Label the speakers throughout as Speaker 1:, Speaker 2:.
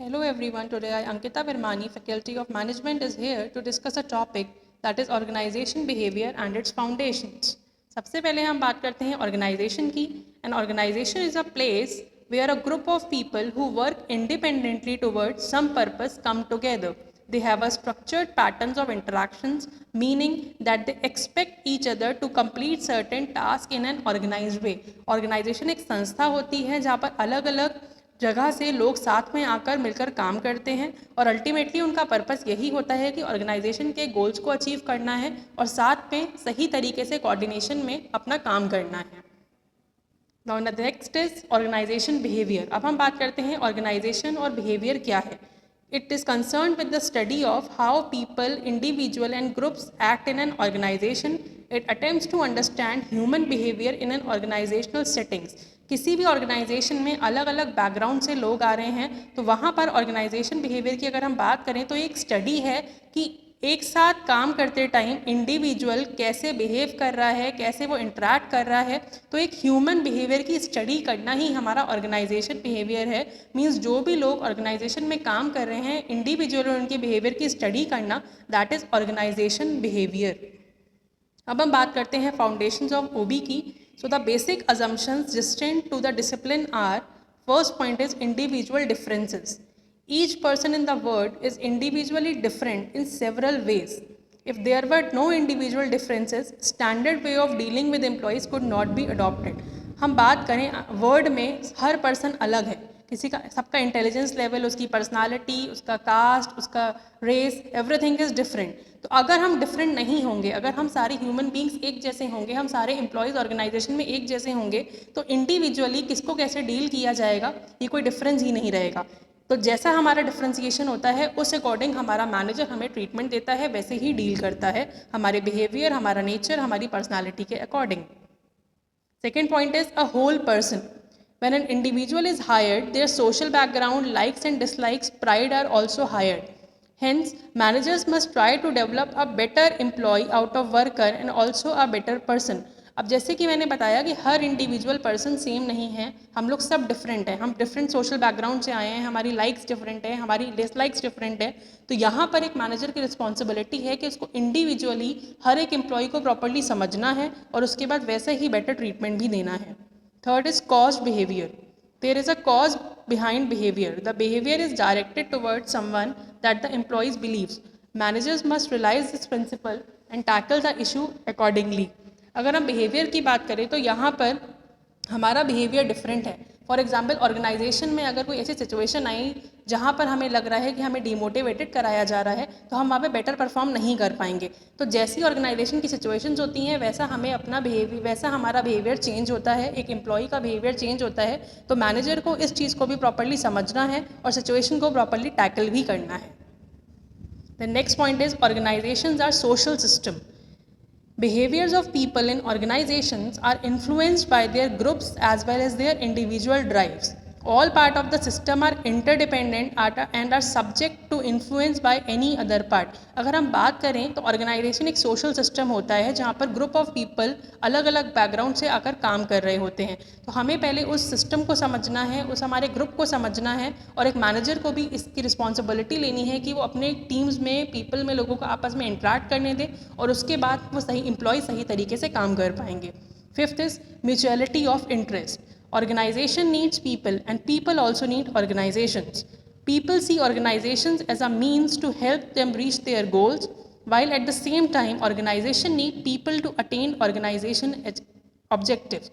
Speaker 1: Hello everyone, today I, Ankita Virmani, Faculty of Management is here to discuss a topic that is organization behavior and its foundations. सबसे पहले हम बात करते हैं organization की. An organization is a place where a group of people who work independently towards some purpose come together. They have a structured patterns of interactions, meaning that they expect each other to complete certain tasks in an organized way. Organization एक संस्था होती है जहाँ पर अलग अलग जगह से लोग साथ में आकर मिलकर काम करते हैं और अल्टीमेटली उनका पर्पस यही होता है कि ऑर्गेनाइजेशन के गोल्स को अचीव करना है और साथ में सही तरीके से कोऑर्डिनेशन में अपना काम करना है. Now next is organisation behaviour. अब हम बात करते हैं ऑर्गेनाइजेशन और बिहेवियर क्या है. It is concerned with the study of how people, individual and groups act in an organization. It attempts to understand human behavior in an organizational settings. किसी भी ऑर्गेनाइजेशन में अलग अलग बैकग्राउंड से लोग आ रहे हैं तो वहाँ पर ऑर्गेनाइजेशन बिहेवियर की अगर हम बात करें तो एक स्टडी है कि एक साथ काम करते टाइम इंडिविजुअल कैसे बिहेव कर रहा है, कैसे वो इंटरेक्ट कर रहा है. तो एक ह्यूमन बिहेवियर की स्टडी करना ही हमारा ऑर्गेनाइजेशन बिहेवियर है. मींस जो भी लोग ऑर्गेनाइजेशन में काम कर रहे हैं इंडिविजुअल और उनके बिहेवियर की स्टडी करना, दैट इज ऑर्गेनाइजेशन बिहेवियर. अब हम बात करते हैं फाउंडेशंस ऑफ ओबी की. So the basic assumptions destined to the discipline are, first point is individual differences. Each person in the world is individually different in several ways. If there were no individual differences, standard way of dealing with employees could not be adopted. हम बात करें word में हर person अलग है, किसी का सबका intelligence level, उसकी पर्सनालिटी, उसका कास्ट, उसका रेस, एवरीथिंग इज़ डिफरेंट. तो अगर हम डिफरेंट नहीं होंगे, अगर हम सारे ह्यूमन बींग्स एक जैसे होंगे, हम सारे एम्प्लॉयज़ ऑर्गेनाइजेशन में एक जैसे होंगे, तो इंडिविजुअली किसको कैसे डील किया जाएगा ये कोई डिफरेंस ही नहीं रहेगा. तो जैसा हमारा डिफ्रेंसिएशन होता है उस अकॉर्डिंग हमारा मैनेजर हमें ट्रीटमेंट देता है, वैसे ही डील करता है हमारे बिहेवियर, हमारा नेचर, हमारी पर्सनैलिटी के according. Second point is a whole person. When an individual is hired, their social background, likes and dislikes, pride are also hired. Hence, managers must try to develop a better employee out of worker and also a better person. अब जैसे कि मैंने बताया कि हर individual person same नहीं है, हम लोग सब डिफरेंट हैं, हम डिफरेंट सोशल बैकग्राउंड से आए हैं, हमारी लाइक्स डिफरेंट है, हमारी डिसलाइक्स डिफरेंट है. तो यहाँ पर एक मैनेजर की रिस्पॉन्सिबिलिटी है कि उसको इंडिविजुअली हर एक एम्प्लॉय को प्रॉपर्ली समझना है और उसके बाद वैसे ही बेटर ट्रीटमेंट भी देना है. Third is cause behavior. There is a cause behind behavior. The behavior is directed towards someone that the employees believes. Managers must realize this principle and tackle the issue accordingly. अगर हम behavior की बात करें तो यहाँ पर हमारा behavior different है. फॉर एग्जाम्पल ऑर्गेनाइजेशन में अगर कोई ऐसी सिचुएशन आई जहाँ पर हमें लग रहा है कि हमें डिमोटिवेटेड कराया जा रहा है तो हम वहाँ पे बेटर परफॉर्म नहीं कर पाएंगे. तो जैसी ऑर्गेनाइजेशन की सिचुएशंस होती हैं वैसा हमें अपना बिहेवियर, वैसा हमारा बिहेवियर चेंज होता है, एक एम्प्लॉय का बिहेवियर चेंज होता है. तो मैनेजर को इस चीज़ को भी प्रॉपरली समझना है और सिचुएशन को प्रॉपरली टैकल भी करना है. The next point is organisations are social system. Behaviors of people in organizations are influenced by their groups as well as their individual drives. All part of the system are interdependent and are subject to influence by any other part. अगर हम बात करें तो organisation एक social system होता है जहाँ पर ग्रुप ऑफ पीपल अलग अलग बैकग्राउंड से आकर काम कर रहे होते हैं. तो हमें पहले उस सिस्टम को समझना है, उस हमारे ग्रुप को समझना है और एक मैनेजर को भी इसकी रिस्पॉन्सिबिलिटी लेनी है कि वो अपने टीम्स में, पीपल में लोगों को आपस में इंटरेक्ट करने दे और उसके बाद वो सही एम्प्लॉय सही तरीके से काम कर पाएंगे. Fifth is mutuality of interest. Organization needs people and people also need organizations. People see organizations as a means to help them reach their goals, while at the same time organization need people to attain organization objectives.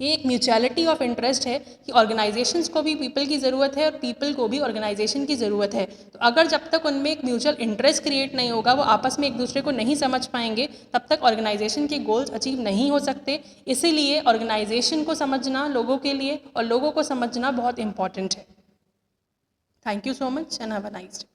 Speaker 1: ये एक mutuality of interest है कि organisations को भी people की ज़रूरत है और पीपल को भी ऑर्गेनाइजेशन की ज़रूरत है. तो अगर जब तक उनमें एक म्यूचुअल इंटरेस्ट क्रिएट नहीं होगा, वो आपस में एक दूसरे को नहीं समझ पाएंगे, तब तक ऑर्गेनाइजेशन के गोल्स अचीव नहीं हो सकते. इसीलिए ऑर्गेनाइजेशन को समझना लोगों के लिए और लोगों को समझना बहुत इंपॉर्टेंट है. Thank you so much and have a nice day.